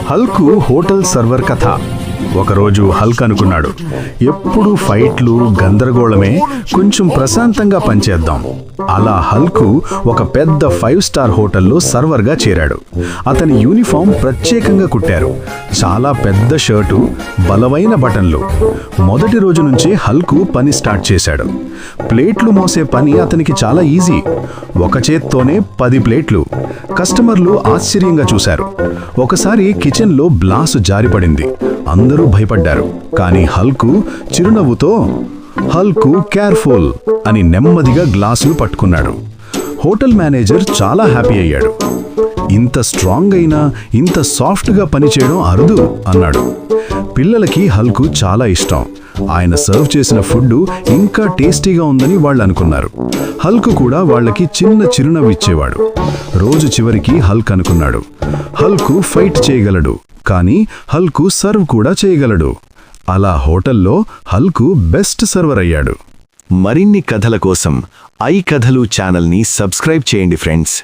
హల్కు hotel server కథ. ఒకరోజు Hulk అనుకున్నాడు, ఎప్పుడూ ఫైట్లు గందరగోళమే, కొంచెం ప్రశాంతంగా పనిచేద్దాం. అలా హల్కు ఒక పెద్ద 5 స్టార్ హోటల్లో సర్వర్గా చేరాడు. అతని యూనిఫామ్ ప్రత్యేకంగా కుట్టారు, చాలా పెద్ద షర్టు, బలమైన బటన్లు. మొదటి రోజు నుంచే హల్కు పని స్టార్ట్ చేశాడు. ప్లేట్లు మోసే పని అతనికి చాలా ఈజీ. ఒక చేత్తోనే 10 ప్లేట్లు. కస్టమర్లు ఆశ్చర్యంగా చూశారు. ఒకసారి కిచెన్లో గ్లాసు జారిపడింది. అందరూ భయపడ్డారు. కానీ హల్కు చిరునవ్వుతో హల్కు కేర్ఫుల్ అని నెమ్మదిగా గ్లాసులు పట్టుకున్నాడు. హోటల్ మేనేజర్ చాలా హ్యాపీ అయ్యాడు. ఇంత స్ట్రాంగ్ అయినా ఇంత సాఫ్ట్గా పనిచేయడం అరుదు అన్నాడు. పిల్లలకి హల్కు చాలా ఇష్టం. ఆయన సర్వ్ చేసిన ఫుడ్ ఇంకా టేస్టీగా ఉందని వాళ్ళు అనుకున్నారు. హల్కు కూడా వాళ్ళకి చిన్న చిరునవ్వు ఇచ్చేవాడు. రోజు చివరికి హల్క్ అనుకున్నాడు, హల్కు ఫైట్ చేయగలడు, కానీ హల్కు సర్వ్ కూడా చేయగలడు. అలా హోటల్లో హల్కు బెస్ట్ సర్వర్ అయ్యాడు. మరిన్ని కథల కోసం ఐ కథలు ఛానల్ని సబ్స్క్రైబ్ చేయండి ఫ్రెండ్స్.